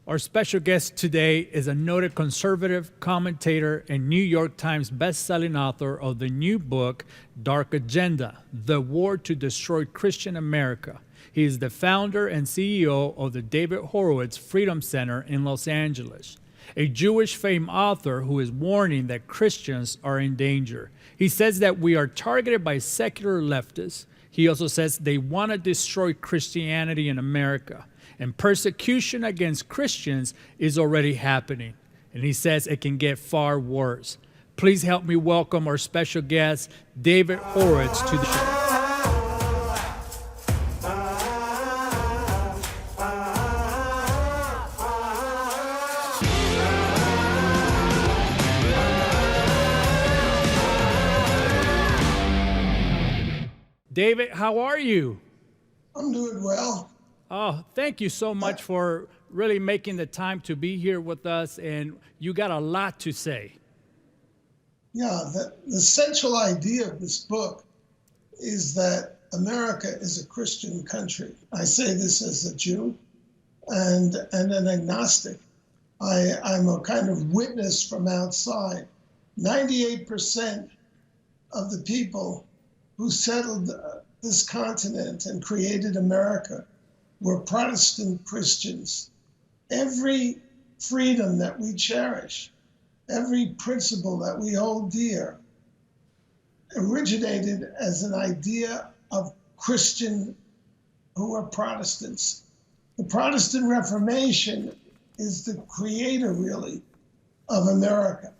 Our special guest today is a noted conservative commentator and New York Times best-selling author of the new book, Dark Agenda: The War to Destroy Christian America. He is the founder and CEO of the David Horwitz Freedom Center in Los Angeles, a Jewish fame author who is warning that Christians are in danger. He says that we are targeted by secular leftists. He also says they want to destroy Christianity in America, and persecution against Christians is already happening. And he says it can get far worse. Please help me welcome our special guest, David Horwitz, to the show. David, how are you? I'm doing well. Oh, thank you so much for really making the time to be here with us, and you got a lot to say. Yeah, the central idea of this book is that America is a Christian country. I say this as a Jew and an agnostic. I'm a kind of witness from outside. 98% of the people who settled this continent and created America were Protestant Christians. Every freedom that we cherish, every principle that we hold dear, originated as an idea of Christian who are Protestants. The Protestant Reformation is the creator, really, of America.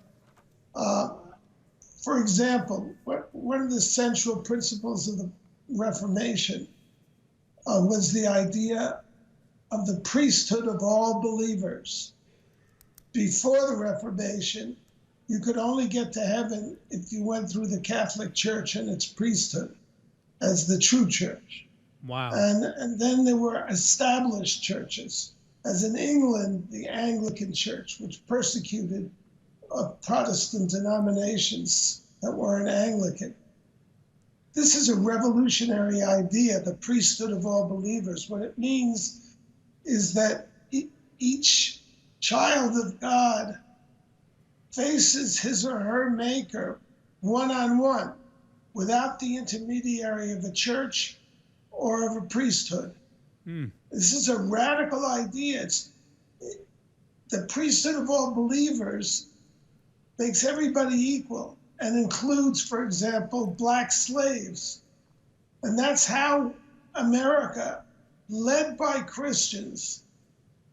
For example, one of the central principles of the Reformation was the idea of the priesthood of all believers. Before the Reformation, you could only get to heaven if you went through the Catholic Church and its priesthood as the true church. Wow. And then there were established churches, as in England, the Anglican Church, which persecuted Protestant denominations that weren't Anglican. This is a revolutionary idea, the priesthood of all believers. What it means is that each child of God faces his or her maker one-on-one, without the intermediary of a church or of a priesthood. This is a radical idea. The priesthood of all believers makes everybody equal and includes, for example, black slaves. And that's how America, led by Christians,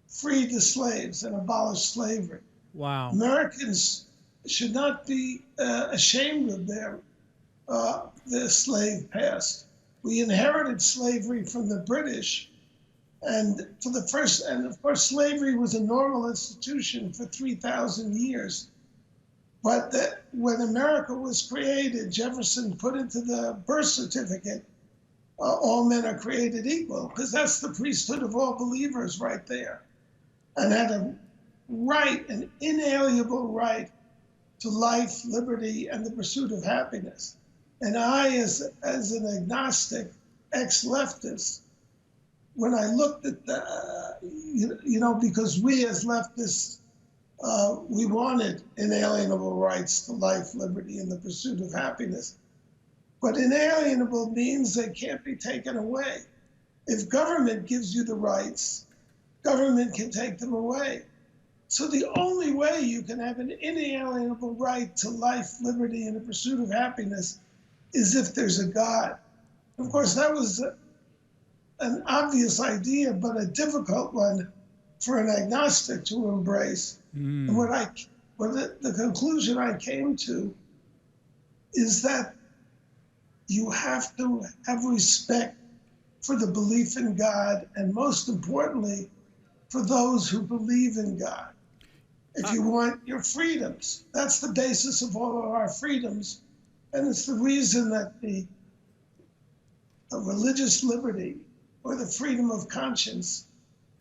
freed the slaves and abolished slavery. Wow. Americans should not be ashamed of their slave past. We inherited slavery from the British, and of course, slavery was a normal institution for 3,000 years. But when America was created, Jefferson put into the birth certificate, all men are created equal, because that's the priesthood of all believers right there, and had a right, an inalienable right to life, liberty, and the pursuit of happiness. And I, as an agnostic, ex-leftist, when I looked at because we as leftists, we wanted inalienable rights to life, liberty, and the pursuit of happiness. But inalienable means they can't be taken away. If government gives you the rights, government can take them away. So the only way you can have an inalienable right to life, liberty, and the pursuit of happiness is if there's a God. Of course, that was an obvious idea, but a difficult one for an agnostic to embrace. And the conclusion I came to is that you have to have respect for the belief in God, and most importantly, for those who believe in God. If you want your freedoms, that's the basis of all of our freedoms, and it's the reason that the religious liberty or the freedom of conscience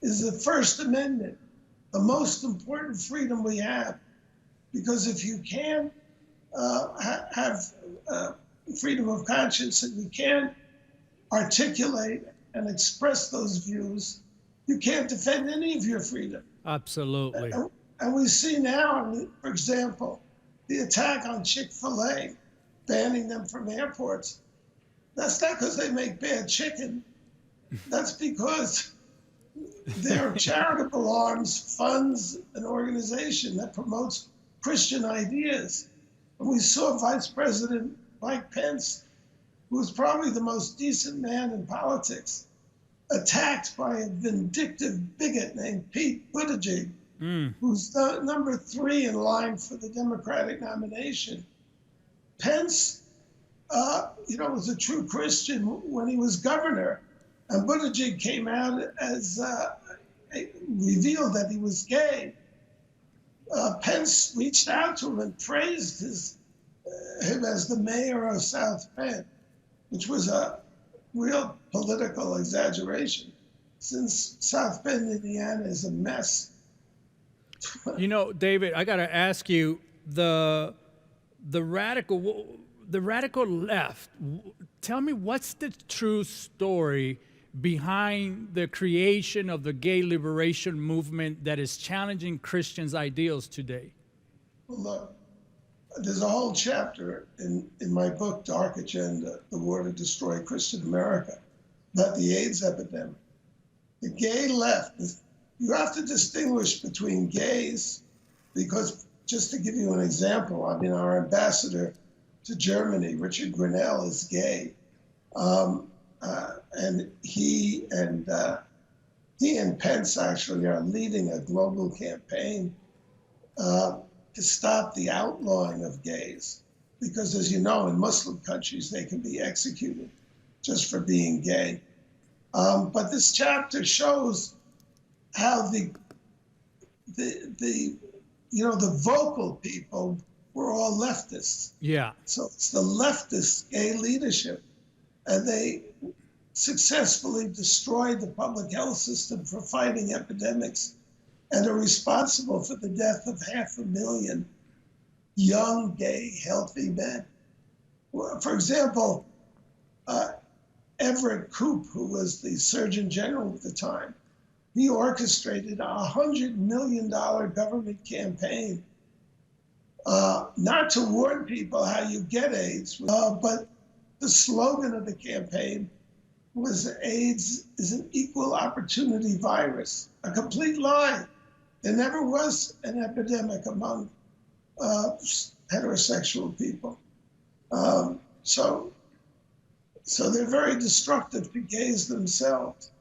is the First Amendment, the most important freedom we have. Because if you can't have freedom of conscience and you can't articulate and express those views, you can't defend any of your freedom. Absolutely. And we see now, for example, the attack on Chick-fil-A, banning them from airports. That's not because they make bad chicken. That's because their charitable arms funds an organization that promotes Christian ideas. And we saw Vice President Mike Pence, who was probably the most decent man in politics, attacked by a vindictive bigot named Pete Buttigieg, who's number 3 in line for the Democratic nomination. Pence, was a true Christian when he was governor, and Buttigieg came out as revealed that he was gay. Pence reached out to him and praised him as the mayor of South Bend, which was a real political exaggeration, since South Bend, Indiana, is a mess. David, I got to ask you, the radical left. Tell me, what's the true story behind the creation of the gay liberation movement that is challenging Christians' ideals today? Well, look, there's a whole chapter in my book, Dark Agenda, The War to Destroy Christian America, about the AIDS epidemic. The gay left, you have to distinguish between gays, because just to give you an example, our ambassador to Germany, Richard Grinnell, is gay. And he and Pence actually are leading a global campaign to stop the outlawing of gays, because, as you know, in Muslim countries they can be executed just for being gay. But this chapter shows how the vocal people were all leftists. Yeah. So it's the leftist gay leadership, and they successfully destroyed the public health system for fighting epidemics, and are responsible for the death of 500,000 young, gay, healthy men. For example, Everett Koop, who was the Surgeon General at the time, he orchestrated a $100 million government campaign, not to warn people how you get AIDS, but the slogan of the campaign was AIDS is an equal opportunity virus, a complete lie. There never was an epidemic among heterosexual people. So they're very destructive to gays themselves.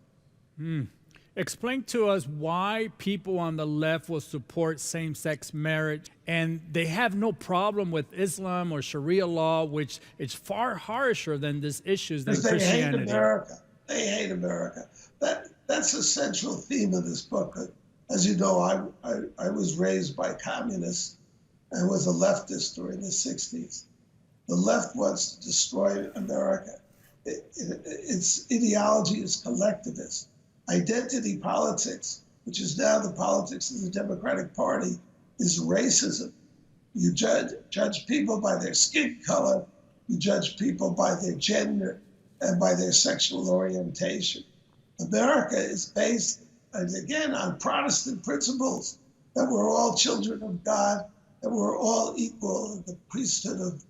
Explain to us why people on the left will support same-sex marriage, and they have no problem with Islam or Sharia law, which is far harsher than these issues than Christianity. They hate America. They hate America. That's the central theme of this book. As you know, I was raised by communists and was a leftist during the 60s. The left wants to destroy America. Its ideology is collectivist. Identity politics, which is now the politics of the Democratic Party, is racism. You judge people by their skin color, you judge people by their gender and by their sexual orientation. America is based, again, on Protestant principles, that we're all children of God, that we're all equal in the priesthood of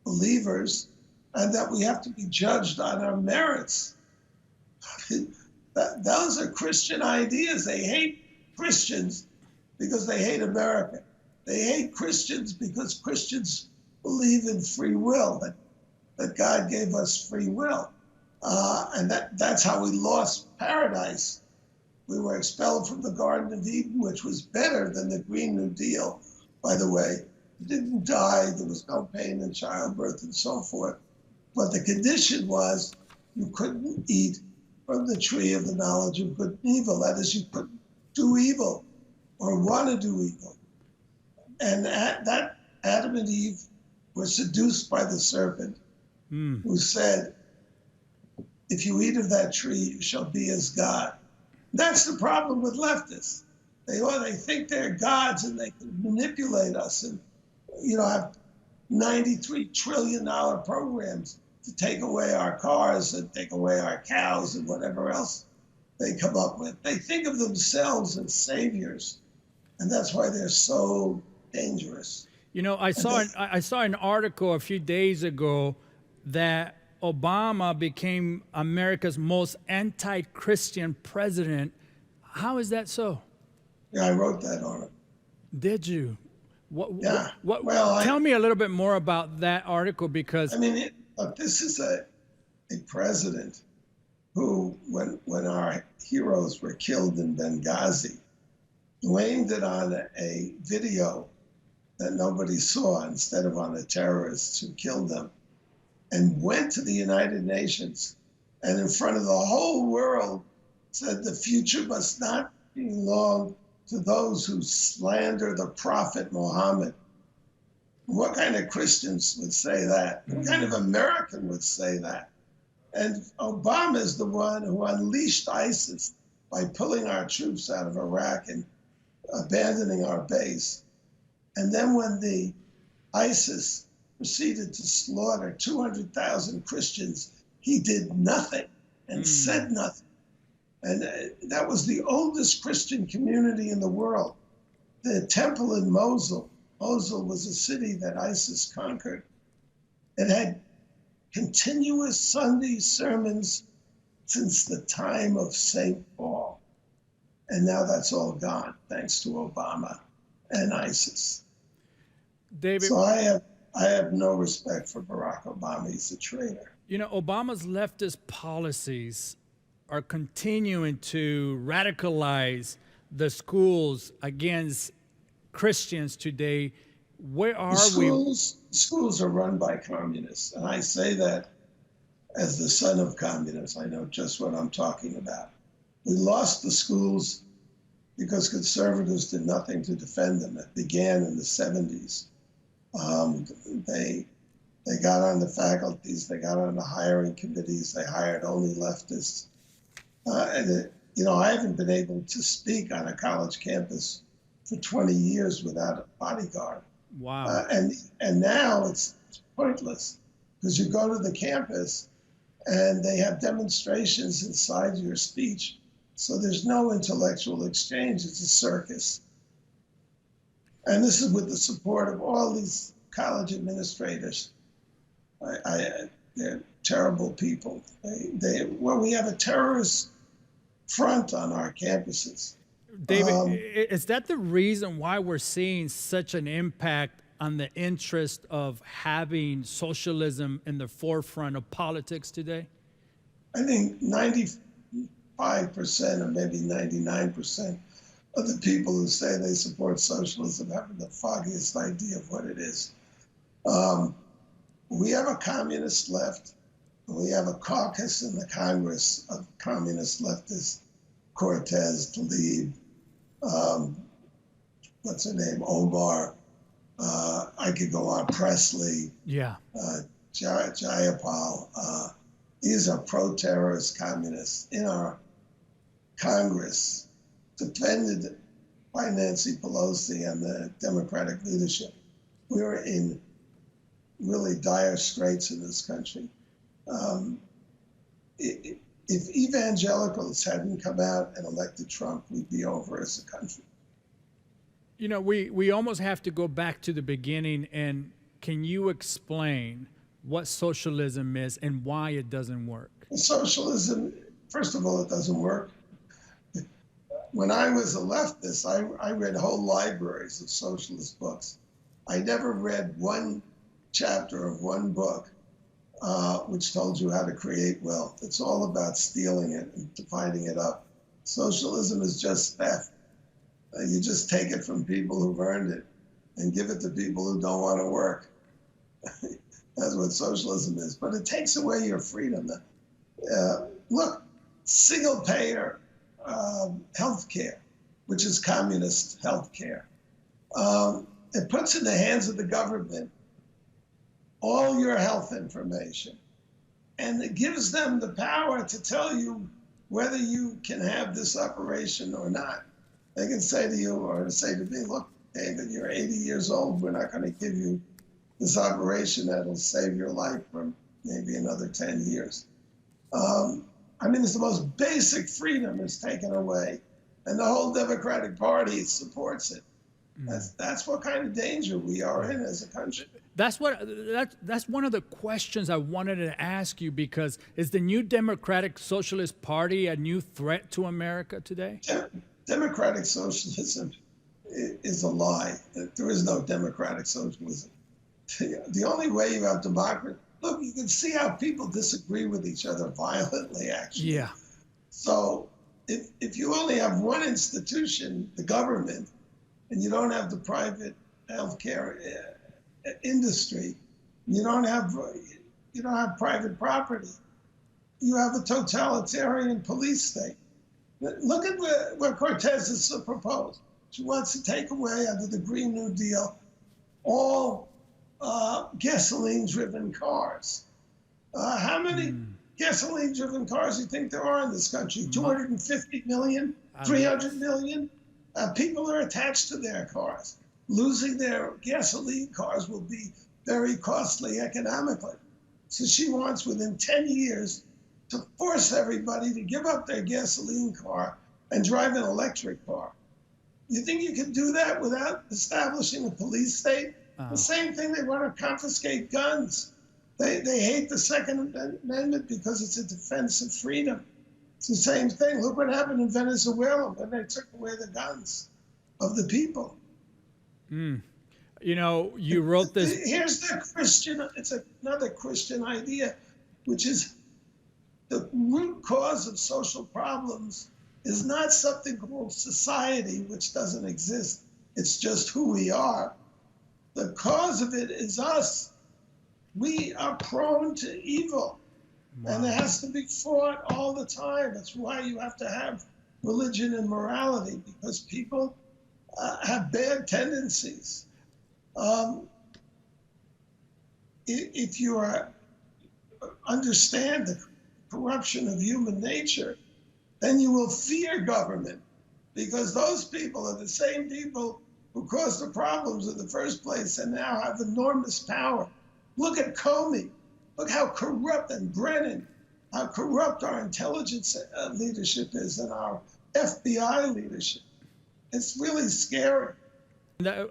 believers, and that we have to be judged on our merits. Those are Christian ideas. They hate Christians because they hate America. They hate Christians because Christians believe in free will, that God gave us free will. And that's how we lost paradise. We were expelled from the Garden of Eden, which was better than the Green New Deal, by the way. You didn't die, there was no pain in childbirth and so forth. But the condition was you couldn't eat from the tree of the knowledge of good and evil. That is, you couldn't do evil or want to do evil. And that Adam and Eve were seduced by the serpent, who said, if you eat of that tree, you shall be as God. That's the problem with leftists. They think they're gods and they can manipulate us and have $93 trillion programs to take away our cars and take away our cows and whatever else they come up with. They think of themselves as saviors, and that's why they're so dangerous. You know, I saw an article a few days ago that Obama became America's most anti-Christian president. How is that so? Yeah, I wrote that on it. Did you? Yeah. Tell me a little bit more about that article because I mean, look, this is a president who, when our heroes were killed in Benghazi, blamed it on a video that nobody saw instead of on the terrorists who killed them, and went to the United Nations and in front of the whole world said the future must not belong to those who slander the Prophet Muhammad. What kind of Christians would say that? What kind of American would say that? And Obama is the one who unleashed ISIS by pulling our troops out of Iraq and abandoning our base. And then when the ISIS proceeded to slaughter 200,000 Christians, he did nothing and said nothing. And that was the oldest Christian community in the world. The temple in Mosul. Mosul was a city that ISIS conquered. It had continuous Sunday sermons since the time of St. Paul. And now that's all gone, thanks to Obama and ISIS. David, so I have no respect for Barack Obama. He's a traitor. You know, Obama's leftist policies are continuing to radicalize the schools against Christians today. Where are we? Schools are run by communists, and I say that as the son of communists. I know just what I'm talking about. We lost the schools because conservatives did nothing to defend them. It began in the 70s. They got on the faculties, they got on the hiring committees, they hired only leftists. I haven't been able to speak on a college campus for 20 years without a bodyguard. Wow. And now it's pointless because you go to the campus and they have demonstrations inside your speech. So there's no intellectual exchange. It's a circus. And this is with the support of all these college administrators. They're terrible people. We have a terrorist front on our campuses. David, is that the reason why we're seeing such an impact on the interest of having socialism in the forefront of politics today? I think 95% or maybe 99% of the people who say they support socialism haven't the foggiest idea of what it is. We have a communist left. We have a caucus in the Congress of communist leftists, Cortez, Tlaib, what's her name, Omar, I could go on, Presley, Jayapal. These are pro-terrorist communists in our Congress, defended by Nancy Pelosi and the Democratic leadership. We're in really dire straits in this country. If evangelicals hadn't come out and elected Trump, we'd be over as a country. You know, we almost have to go back to the beginning. And can you explain what socialism is and why it doesn't work? Socialism, first of all, it doesn't work. When I was a leftist, I read whole libraries of socialist books. I never read one chapter of one book which told you how to create wealth. It's all about stealing it and dividing it up. Socialism is just theft. You just take it from people who've earned it and give it to people who don't want to work. That's what socialism is. But it takes away your freedom. Look, single-payer health care, which is communist health care. It puts in the hands of the government all your health information, and it gives them the power to tell you whether you can have this operation or not. They can say to you or say to me, look, David, you're 80 years old. We're not going to give you this operation that'll save your life for maybe another 10 years. I mean, it's the most basic freedom is taken away, and the whole Democratic Party supports it. That's what kind of danger we are in as a country. That's one of the questions I wanted to ask you, because is the new Democratic Socialist Party a new threat to America today? Democratic socialism is a lie. There is no democratic socialism. The only way you have democracy, look, you can see how people disagree with each other violently, actually. Yeah. So if you only have one institution, the government, and you don't have the private healthcare industry, you don't have private property, you have a totalitarian police state. Look at what Cortez has proposed. She wants to take away, under the Green New Deal, all gasoline-driven cars. How many gasoline-driven cars do you think there are in this country? 250 million? 300 million? People are attached to their cars. Losing their gasoline cars will be very costly economically. So she wants, within 10 years, to force everybody to give up their gasoline car and drive an electric car. You think you can do that without establishing a police state? The same thing, they want to confiscate guns. They hate the Second Amendment because it's a defense of freedom. It's the same thing. Look what happened in Venezuela when they took away the guns of the people. You know, you wrote this. Here's the Christian, it's another Christian idea, which is the root cause of social problems is not something called society, which doesn't exist. It's just who we are. The cause of it is us. We are prone to evil. Wow. And it has to be fought all the time. That's why you have to have religion and morality, because people have bad tendencies. If you understand the corruption of human nature, then you will fear government, because those people are the same people who caused the problems in the first place and now have enormous power. Look at Comey. Look how corrupt, and Brennan, how corrupt our intelligence leadership is and our FBI leadership. It's really scary.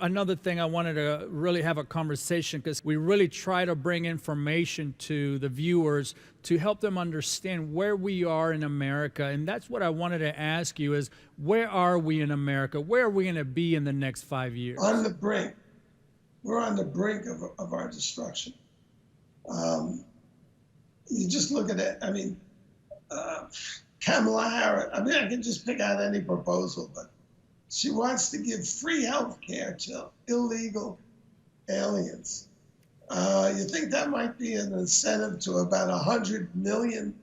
Another thing I wanted to really have a conversation, because we really try to bring information to the viewers to help them understand where we are in America. And that's what I wanted to ask you is, where are we in America? Where are we going to be in the next 5 years? On the brink. We're on the brink of our destruction. You just look at it. I mean, Kamala Harris, I mean, I can just pick out any proposal, but she wants to give free health care to illegal aliens. You think that might be an incentive to about 100 million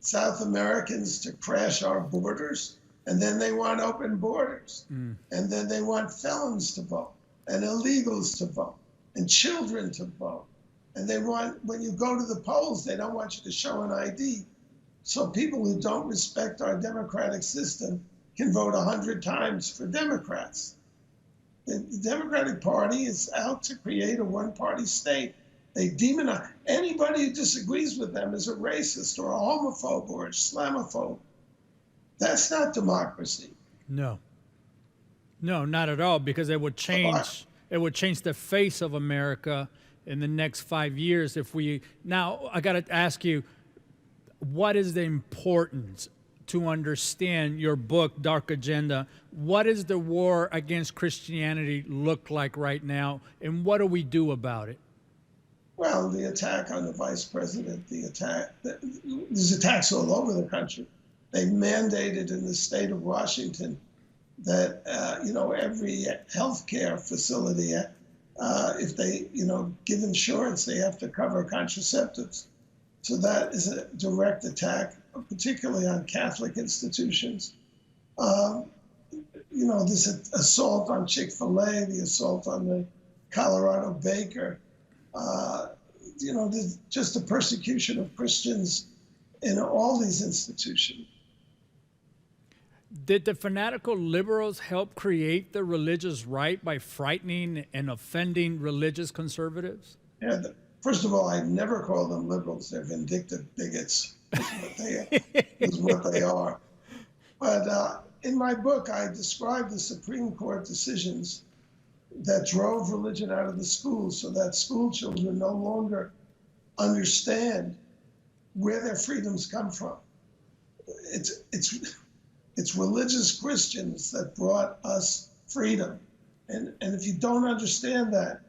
South Americans to crash our borders? And then they want open borders. And then they want felons to vote, and illegals to vote, and children to vote. And they want, when you go to the polls, they don't want you to show an ID. So people who don't respect our democratic system can vote 100 times for Democrats. The Democratic Party is out to create a one-party state. They demonize anybody who disagrees with them as a racist or a homophobe or a Islamophobe. That's not democracy. No. No, not at all, because it would change the face of America in the next 5 years if we. Now, I got to ask you, what is the importance to understand your book, Dark Agenda? What does the war against Christianity look like right now, and what do we do about it? Well, the attack on the vice president, there's attacks all over the country. They mandated in the state of Washington that, every healthcare facility, if they, give insurance, they have to cover contraceptives. So that is a direct attack, particularly on Catholic institutions. This assault on Chick-fil-A, the assault on the Colorado baker, there's just a persecution of Christians in all these institutions. Did the fanatical liberals help create the religious right by frightening and offending religious conservatives? Yeah, first of all, I never call them liberals. They're vindictive bigots. is what they are. But in my book, I describe the Supreme Court decisions that drove religion out of the schools so that school children no longer understand where their freedoms come from. It's religious Christians that brought us freedom. And if you don't understand that,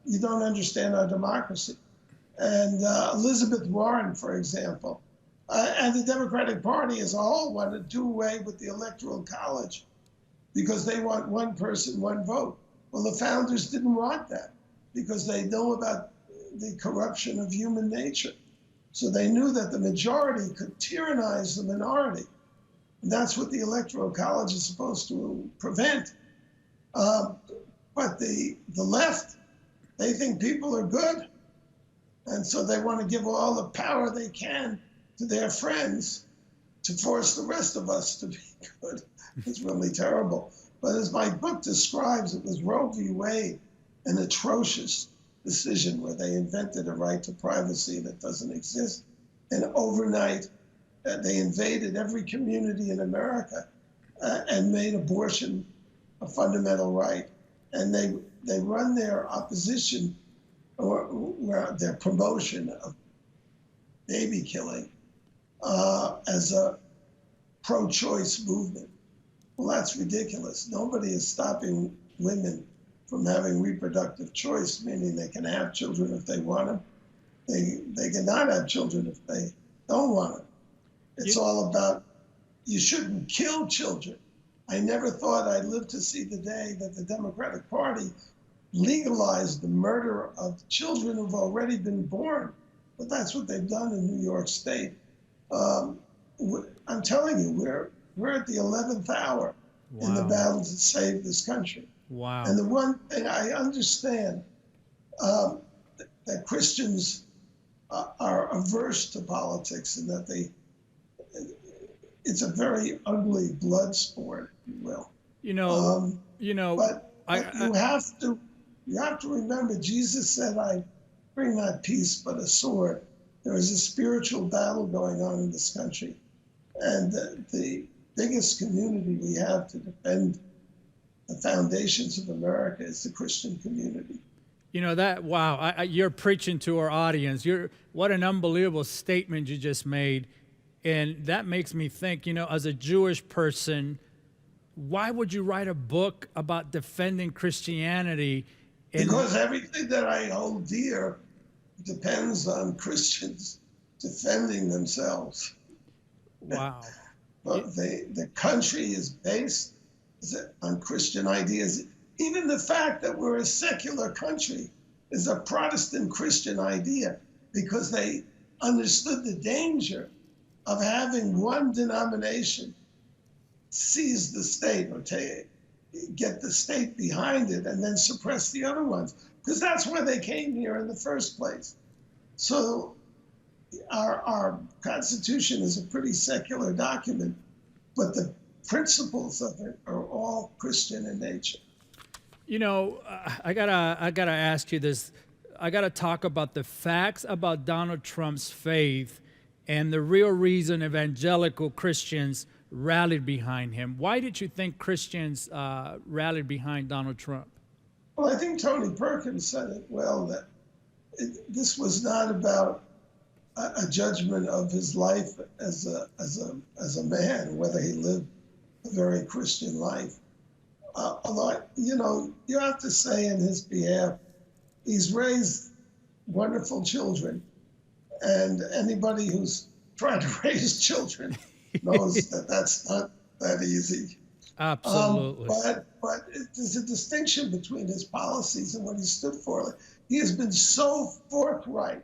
you don't understand our democracy. And Elizabeth Warren, for example, and the Democratic Party as a whole want to do away with the Electoral College because they want one person, one vote. Well, the founders didn't want that because they know about the corruption of human nature. So they knew that the majority could tyrannize the minority. And that's what the Electoral College is supposed to prevent. But the left, they think people are good. And so they want to give all the power they can to their friends to force the rest of us to be good. It's really terrible. But as my book describes, it was Roe v. Wade, an atrocious decision where they invented a right to privacy that doesn't exist. And overnight, they invaded every community in America and made abortion a fundamental right. And they run their opposition or their promotion of baby killing as a pro-choice movement. Well, that's ridiculous. Nobody is stopping women from having reproductive choice, meaning they can have children if they want them. They cannot have children if they don't want them. It's all about, you shouldn't kill children. I never thought I'd live to see the day that the Democratic Party legalized the murder of children who've already been born. But that's what they've done in New York State. I'm telling you, we're at the 11th hour in the battle to save this country. Wow. And the one thing I understand, that Christians are averse to politics and that it's a very ugly blood sport, if you will. But you have to remember, Jesus said, I bring not peace, but a sword. There is a spiritual battle going on in this country. And the biggest community we have to defend the foundations of America is the Christian community. You're preaching to our audience. What an unbelievable statement you just made. And that makes me think, as a Jewish person, why would you write a book about defending Christianity? Because everything that I hold dear depends on Christians defending themselves. Wow. But the country is based on Christian ideas. Even the fact that we're a secular country is a Protestant Christian idea because they understood the danger of having one denomination seize the state or get the state behind it and then suppress the other ones, because that's where they came here in the first place. So our Constitution is a pretty secular document, but the principles of it are all Christian in nature. I gotta ask you this. I gotta talk about the facts about Donald Trump's faith and the real reason evangelical Christians rallied behind him. Why did you think Christians rallied behind Donald Trump? Well, I think Tony Perkins said it well, that this was not about a judgment of his life as a man, whether he lived a very Christian life. Although, you have to say in his behalf, he's raised wonderful children. And anybody who's trying to raise children knows that that's not that easy. Absolutely. But there's a distinction between his policies and what he stood for. He has been so forthright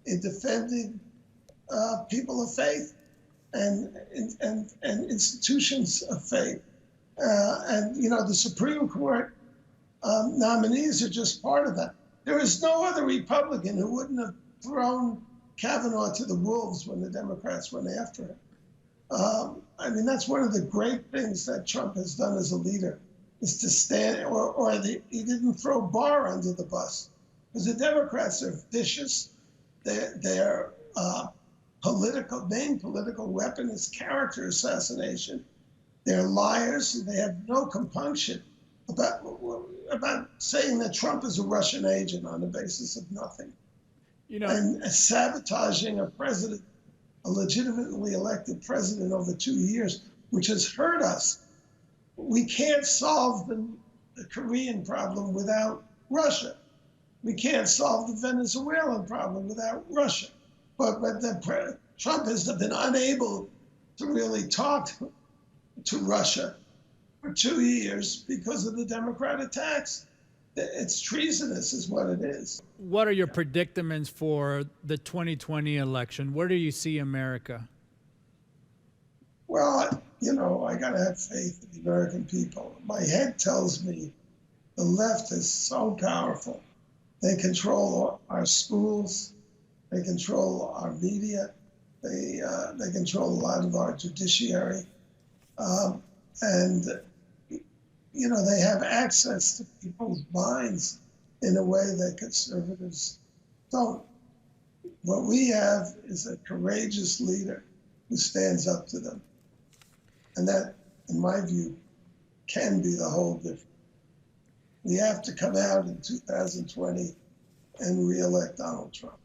in defending people of faith and institutions of faith. The Supreme Court nominees are just part of that. There is no other Republican who wouldn't have thrown Kavanaugh to the wolves when the Democrats went after him. That's one of the great things that Trump has done as a leader, is to stand, he didn't throw Barr under the bus, because the Democrats are vicious. They're main political weapon is character assassination. They're liars, and they have no compunction about saying that Trump is a Russian agent on the basis of nothing. You know, And sabotaging a president, a legitimately elected president over 2 years, which has hurt us. We can't solve the Korean problem without Russia. We can't solve the Venezuelan problem without Russia. But Trump has been unable to really talk to Russia for 2 years because of the Democrat attacks. It's treasonous is what it is. what are your predicaments for the 2020 election? Where do you see America? Well, you know, I got to have faith in the American people. My head tells me the left is so powerful. They control our schools. They control our media. They control a lot of our judiciary. And, you know, they have access to people's minds in a way that conservatives don't. What we have is a courageous leader who stands up to them. And that, in my view, can be the whole difference. We have to come out in 2020 and re-elect Donald Trump.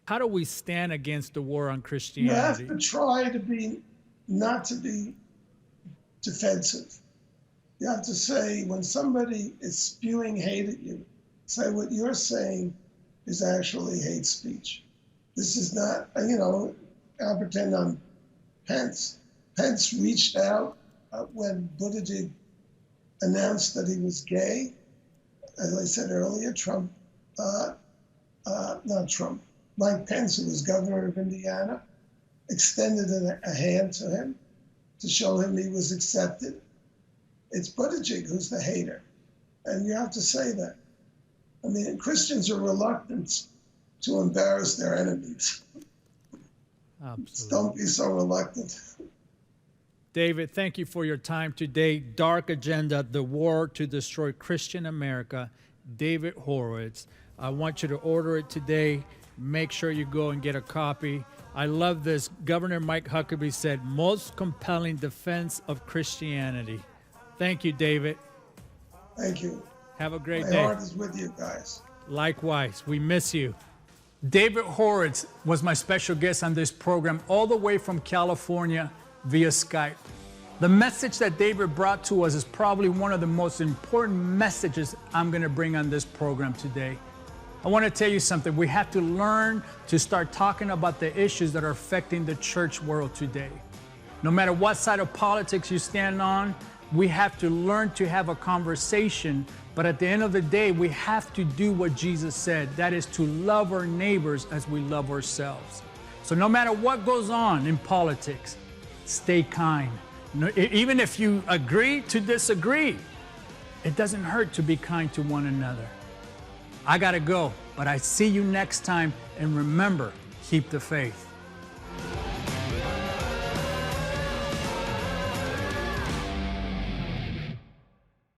How do we stand against the war on You Christianity? have to try to not to be defensive. You have to say, when somebody is spewing hate at you, say what you're saying is actually hate speech. This is not, you know, I'll pretend I'm Pence. Pence reached out when Buttigieg announced that he was gay. As I said earlier, Mike Pence, who was governor of Indiana, extended a hand to him to show him he was accepted. It's Buttigieg who's the hater. And you have to say that. I mean, Christians are reluctant to embarrass their enemies. Absolutely. Don't be so reluctant. David, thank you for your time today. Dark Agenda, the War to Destroy Christian America, David Horwitz. I want you to order it today. Make sure you go and get a copy. I love this. Governor Mike Huckabee said, most compelling defense of Christianity. Thank you, David. Thank you. Have a great My day. heart is with you guys. Likewise, we miss you. David Horwitz was my special guest on this program, all the way from California via Skype. The message that David brought to us is probably one of the most important messages I'm going to bring on this program today. I want to tell you something. We have to learn to start talking about the issues that are affecting the church world today. No matter what side of politics you stand on, we have to learn to have a conversation. But at the end of the day, we have to do what Jesus said. That is to love our neighbors as we love ourselves. So no matter what goes on in politics, stay kind. Even if you agree to disagree, it doesn't hurt to be kind to one another. I gotta go, but I see you next time, and remember, keep the faith.